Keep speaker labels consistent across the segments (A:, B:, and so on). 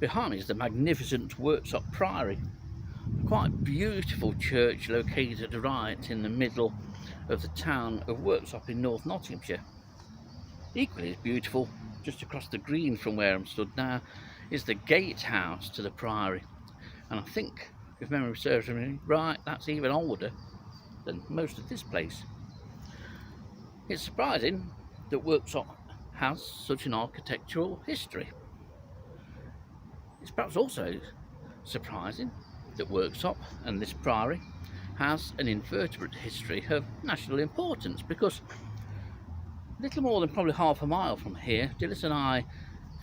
A: Behind me is the magnificent Worksop Priory, a quite beautiful church located right in the middle of the town of Worksop in North Nottinghamshire. Equally as beautiful, just across the green from where I'm stood now, is the gatehouse to the Priory, and I think, if memory serves me right, that's even older than most of this place. It's surprising that Worksop has such an architectural history. It's perhaps also surprising that Worksop and this Priory has an invertebrate history of national importance, because little more than probably half a mile from here, Dilys and I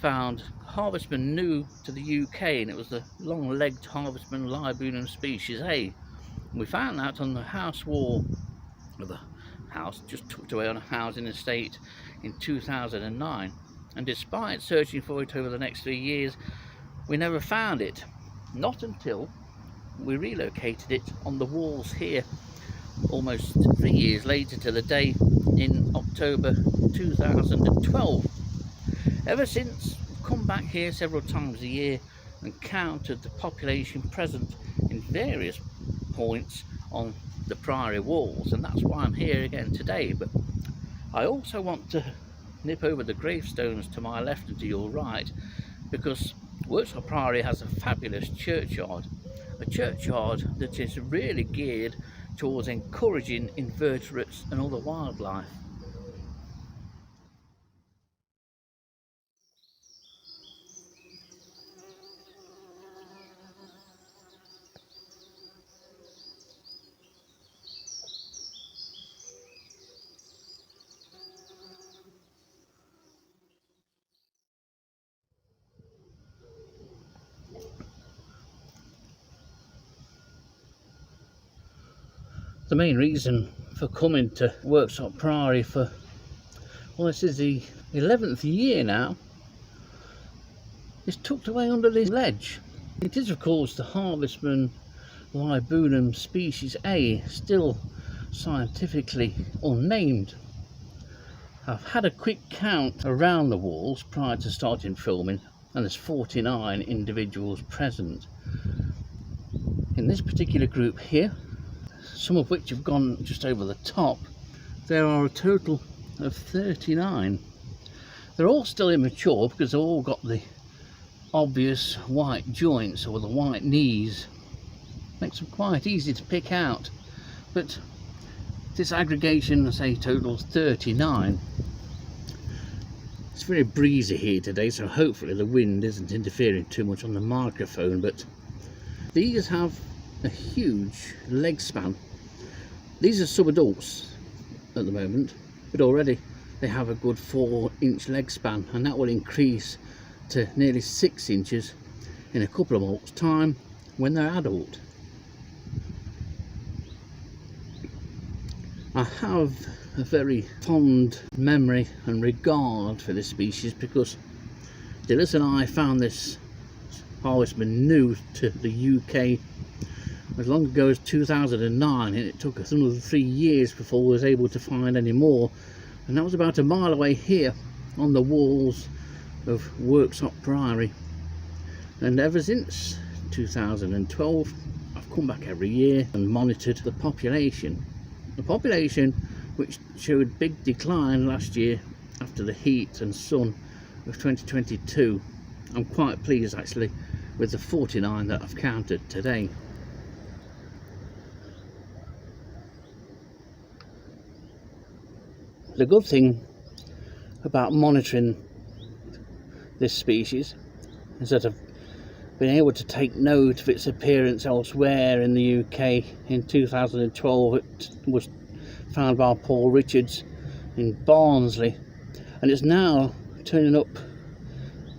A: found harvestman new to the UK, and it was the long-legged harvestman Leiobunum species A. And we found that on the house wall of a house just tucked away on a housing estate in 2009, and despite searching for it over the next 3 years, we never found it. Not until we relocated it on the walls here almost 3 years later to the day in October 2012. Ever since, we've come back here several times a year and counted the population present in various points on the Priory walls, and that's why I'm here again today. But I also want to nip over the gravestones to my left and to your right, because Worksop Priory has a fabulous churchyard, a churchyard that is really geared towards encouraging invertebrates and other wildlife. The main reason for coming to Worksop Priory well, this is the 11th year now, is tucked away under this ledge. It is of course the harvestman Leiobunum species A, still scientifically unnamed. I've had a quick count around the walls prior to starting filming, and there's 49 individuals present. In this particular group here, some of which have gone just over the top, there are a total of 39. They're all still immature because they've all got the obvious white joints or the white knees. Makes them quite easy to pick out, but this aggregation, I say, totals 39. It's very breezy here today, so hopefully the wind isn't interfering too much on the microphone, but these have a huge leg span. These are sub-adults at the moment, but already they have a good 4-inch leg span, and that will increase to nearly 6 inches in a couple of months' time when they're adult. I have a very fond memory and regard for this species because Dilys and I found this harvestman new to the UK as long ago as 2009, and it took us another 3 years before we was able to find any more, and that was about a mile away here on the walls of Worksop Priory. And ever since 2012 I've come back every year and monitored the population which showed big decline last year after the heat and sun of 2022. I'm quite pleased actually with the 49 that I've counted today. The good thing about monitoring this species is that I've been able to take note of its appearance elsewhere in the UK. In 2012 it was found by Paul Richards in Barnsley, and it's now turning up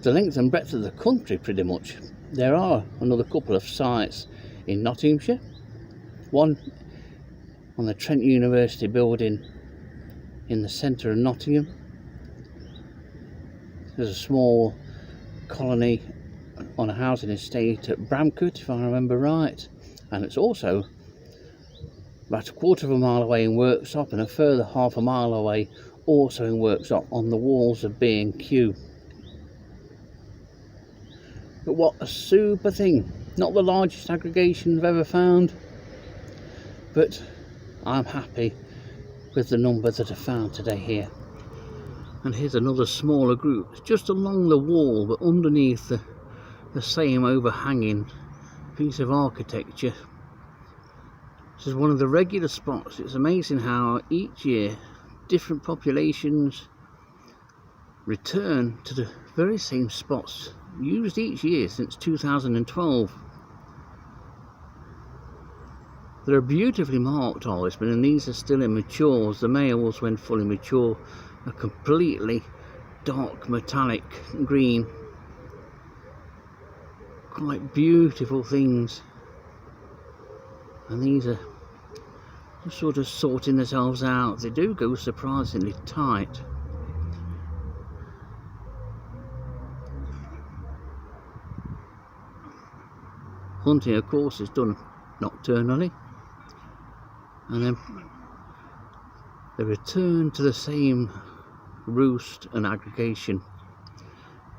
A: the length and breadth of the country pretty much. There are another couple of sites in Nottinghamshire, one on the Trent University building in the centre of Nottingham. There's a small colony on a housing estate at Bramcote, if I remember right, and it's also about a quarter of a mile away in Worksop, and a further half a mile away also in Worksop on the walls of B&Q. But what a super thing. Not the largest aggregation I've ever found, but I'm happy with the number that I found today here. And here's another smaller group. It's just along the wall, but underneath the same overhanging piece of architecture. This is one of the regular spots. It's amazing how each year different populations return to the very same spots used each year since 2012. They're beautifully marked harvestmen, and these are still immature. The males, when fully mature, are completely dark metallic green. Quite beautiful things. And these are just sort of sorting themselves out. They do go surprisingly tight. Hunting, of course, is done nocturnally, and then they return to the same roost and aggregation,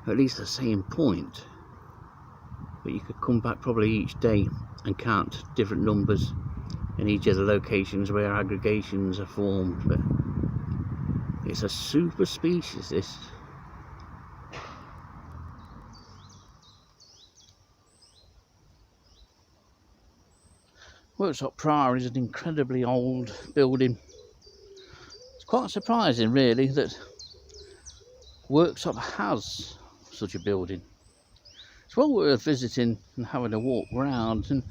A: at least the same point, but you could come back probably each day and count different numbers in each of the locations where aggregations are formed. But it's a super species, this. Worksop Priory is an incredibly old building. It's quite surprising really that Worksop has such a building. It's well worth visiting and having a walk round, and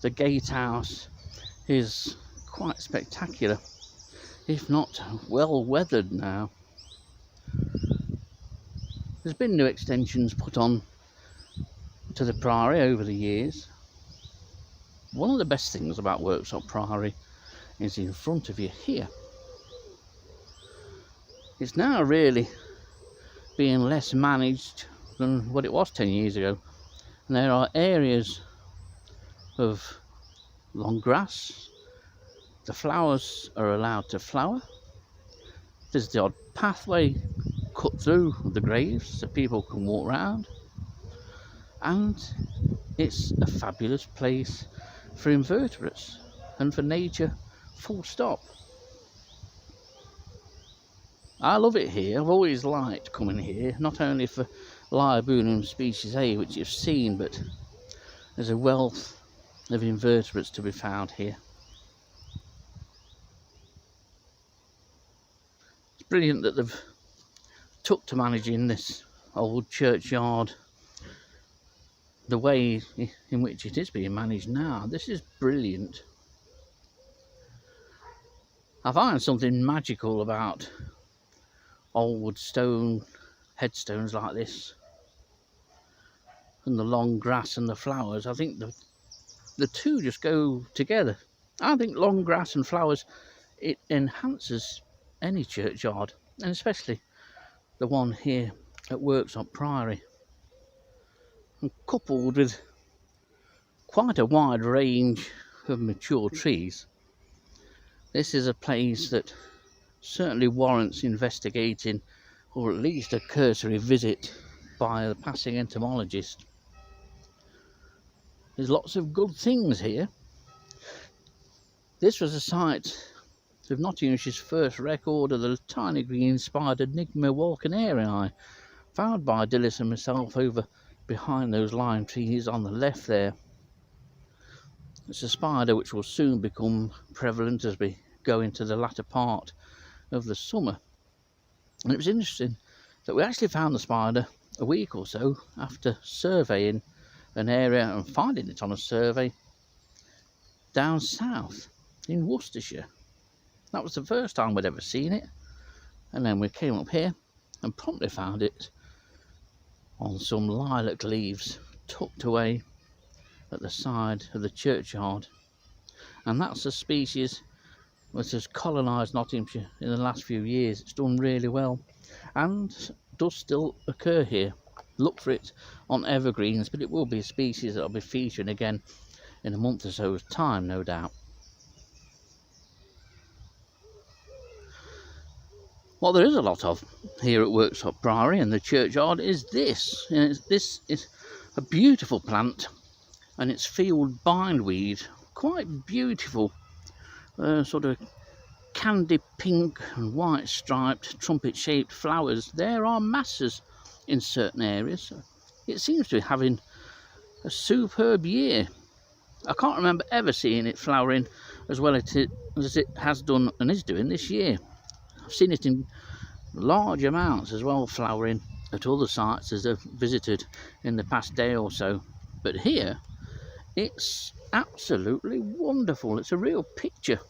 A: the gatehouse is quite spectacular, if not well weathered now. There's been new extensions put on to the Priory over the years. One of the best things about Worksop Priory is in front of you here. It's now really being less managed than what it was 10 years ago. And there are areas of long grass. The flowers are allowed to flower. There's the odd pathway cut through the graves so people can walk around. And it's a fabulous place for invertebrates and for nature, full stop. I love it here. I've always liked coming here, not only for Leiobunum sp.A, which you've seen, but there's a wealth of invertebrates to be found here. It's brilliant that they've took to managing this old churchyard the way in which it is being managed now. This is brilliant. I find something magical about old stone headstones like this, and the long grass and the flowers. I think the two just go together. I think long grass and flowers, it enhances any churchyard, and especially the one here at Worksop Priory. And coupled with quite a wide range of mature trees, this is a place that certainly warrants investigating, or at least a cursory visit by the passing entomologist. There's lots of good things here. This was a site of Nottingshire's first record of the tiny green spider Nigma walkenarii, found by Dilys and myself over behind those lime trees on the left there. It's a spider which will soon become prevalent as we go into the latter part of the summer. And it was interesting that we actually found the spider a week or so after surveying an area and finding it on a survey down south in Worcestershire. That was the first time we'd ever seen it, and then we came up here and promptly found it on some lilac leaves tucked away at the side of the churchyard. And that's a species which has colonised Nottinghamshire in the last few years. It's done really well and does still occur here. Look for it on evergreens, but it will be a species that I'll be featuring again in a month or so's time, no doubt. What there is a lot of here at Worksop Priory and the churchyard is this. This is A beautiful plant, and it's field bindweed, quite beautiful, sort of candy pink and white striped trumpet shaped flowers. There are masses in certain areas. It seems to be having a superb year. I can't remember ever seeing it flowering as well as it has done and is doing this year. I've seen it in large amounts as well, flowering at other sites as I've visited in the past day or so. But here, it's absolutely wonderful. It's a real picture.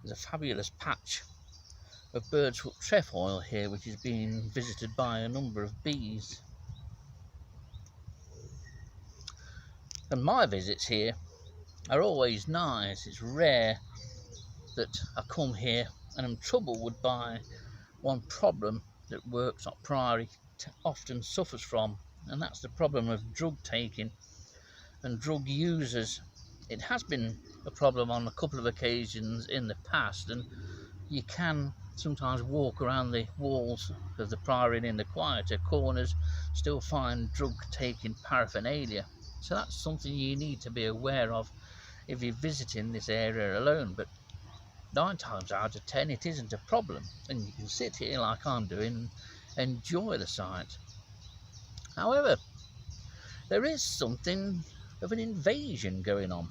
A: There's a fabulous patch of bird's foot trefoil here, which is being visited by a number of bees. And my visits here are always nice. It's rare that I come here and I'm troubled by one problem that Worksop Priory often suffers from, and that's the problem of drug taking and drug users. It has been a problem on a couple of occasions in the past, and you can sometimes walk around the walls of the Priory and in the quieter corners still find drug taking paraphernalia. So that's something you need to be aware of if you're visiting this area alone. But 9 times out of 10 it isn't a problem, and you can sit here like I'm doing and enjoy the sight. However, there is something of an invasion going on,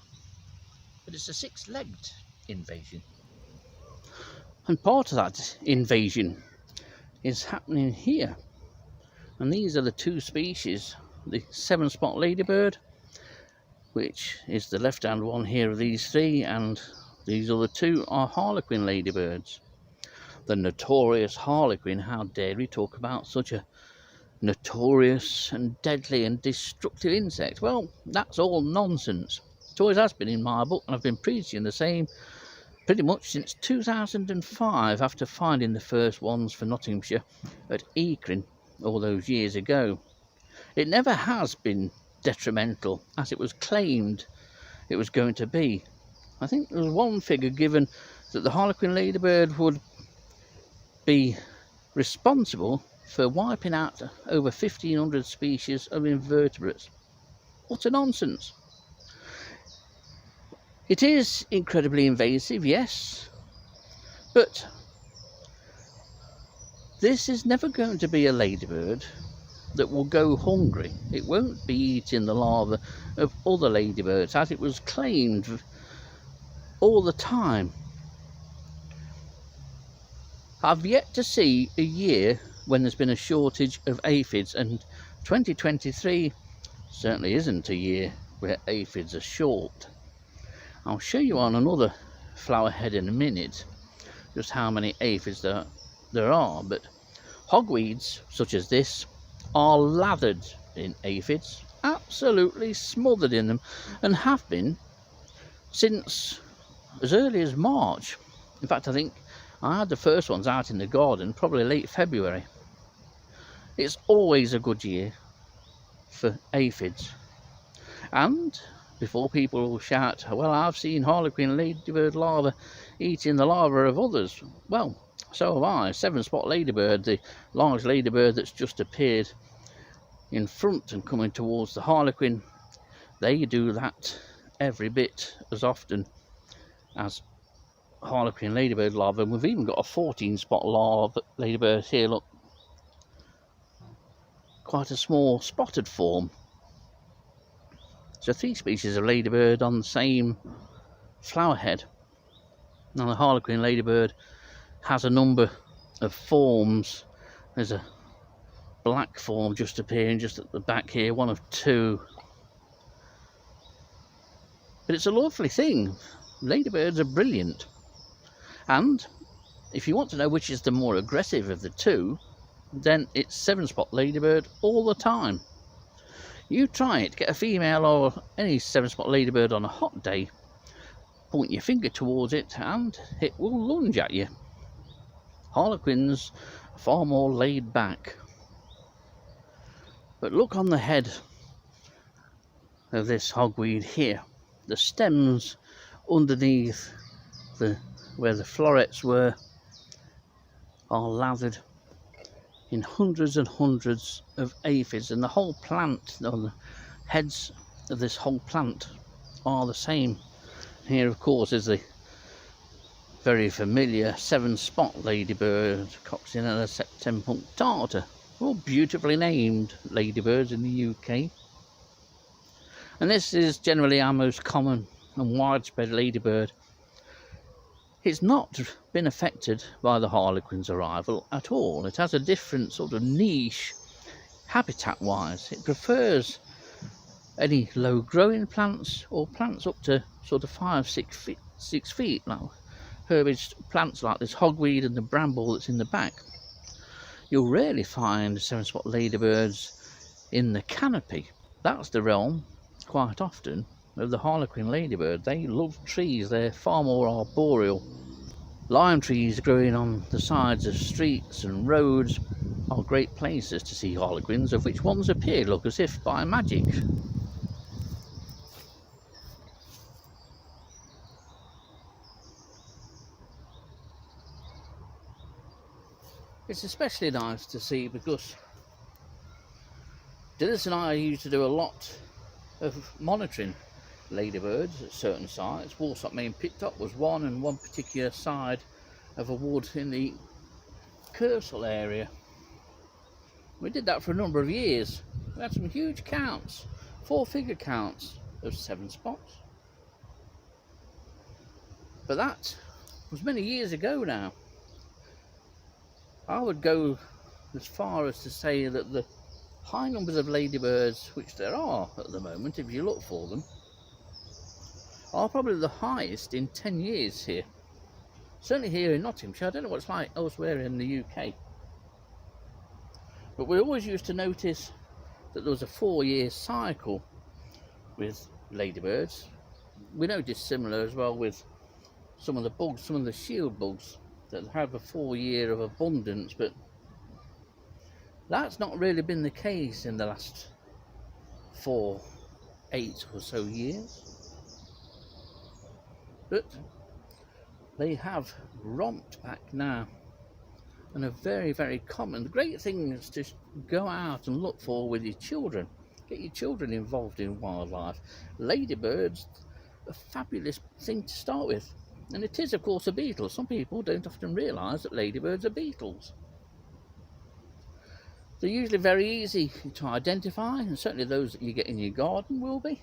A: but it's a 6-legged invasion. And part of that invasion is happening here. And these are the 2 species, the 7-spot ladybird, which is the left-hand one here of these 3, and these other 2 are harlequin ladybirds. The notorious harlequin. How dare we talk about such a notorious and deadly and destructive insect? Well, that's all nonsense. It always has been in my book, and I've been preaching the same pretty much since 2005, after finding the first ones for Nottinghamshire at Ekrin all those years ago. It never has been detrimental as it was claimed it was going to be. I think there was one figure given that the harlequin ladybird would be responsible for wiping out over 1,500 species of invertebrates. Utter nonsense. It is incredibly invasive, yes, but this is never going to be a ladybird that will go hungry. It won't be eating the larvae of other ladybirds, as it was claimed all the time. I've yet to see a year when there's been a shortage of aphids, and 2023 certainly isn't a year where aphids are short. I'll show you on another flower head in a minute just how many aphids there are, but hogweeds such as this are lathered in aphids, absolutely smothered in them, and have been since as early as March. In fact, I think I had the first ones out in the garden probably late February. It's always a good year for aphids. And before people shout, well, I've seen harlequin ladybird larvae eating the larvae of others, well, so have I. 7-spot ladybird, the large ladybird that's just appeared in front and coming towards the harlequin, they do that every bit as often as harlequin ladybird larvae. And we've even got a 14-spot ladybird here, look, quite a small spotted form. So 3 species of ladybird on the same flower head. Now the harlequin ladybird has a number of forms. There's a black form just appearing just at the back here, one of 2. But it's a lovely thing. Ladybirds are brilliant. And if you want to know which is the more aggressive of the 2, then it's 7-spot ladybird all the time. You try it, get a female or any 7-spot ladybird on a hot day, point your finger towards it and it will lunge at you. Harlequins are far more laid back. But look on the head of this hogweed here. The stems underneath where the florets were are lathered in hundreds and hundreds of aphids, and the whole plant, or the heads of this whole plant, are the same. Here, of course, is the very familiar 7-spot ladybird, Coccinella septempunctata, all beautifully named ladybirds in the UK. And this is generally our most common and widespread ladybird. It's not been affected by the harlequin's arrival at all. It has a different sort of niche habitat wise. It prefers any low growing plants or plants up to sort of 6 feet, like herbage plants like this hogweed and the bramble that's in the back. You'll rarely find 7-spot ladybirds in the canopy. That's the realm, quite often, of the harlequin ladybird. They love trees. They're far more arboreal. Lime trees growing on the sides of streets and roads are great places to see harlequins, of which ones appear, look, as if by magic. It's especially nice to see because Dilys and I used to do a lot of monitoring ladybirds at certain sites. Worksop Main picked up was one, and one particular side of a wood in the Kersal area. We did that for a number of years. We had some huge counts, 4-figure counts of 7 spots. But that was many years ago now. I would go as far as to say that the high numbers of ladybirds, which there are at the moment if you look for them, are probably the highest in 10 years here. Certainly here in Nottinghamshire. I don't know what it's like elsewhere in the UK. But we always used to notice that there was a 4-year cycle with ladybirds. We noticed similar as well with some of the bugs, some of the shield bugs, that have a 4-year of abundance, but that's not really been the case in the last 8 or so years. But they have romped back now and are very, very common. The great thing is to go out and look for with your children. Get your children involved in wildlife. Ladybirds, a fabulous thing to start with. And it is, of course, a beetle. Some people don't often realise that ladybirds are beetles. They're usually very easy to identify, and certainly those that you get in your garden will be.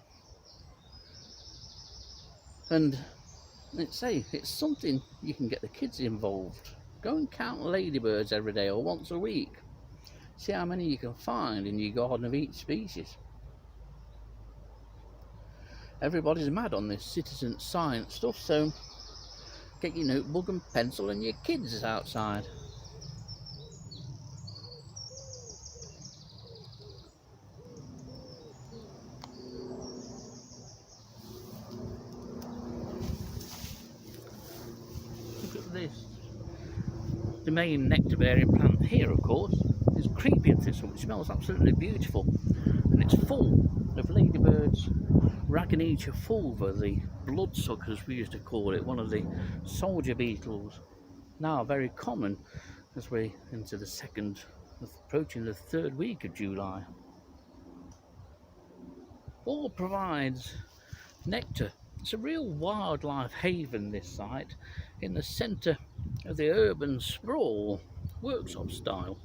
A: And let's say it's something you can get the kids involved. Go and count ladybirds every day or once a week. See how many you can find in your garden of each species. Everybody's mad on this citizen science stuff, so get your notebook and pencil and your kids outside. Look at this. The main nectar-bearing plant here, of course, is creeping thistle, which smells absolutely beautiful, and it's full of ladybirds. Ragonitia fulva, the bloodsuckers we used to call it, one of the soldier beetles, now very common as we're into the approaching the 3rd week of July. All provides nectar. It's a real wildlife haven, this site, in the centre of the urban sprawl, Worksop style.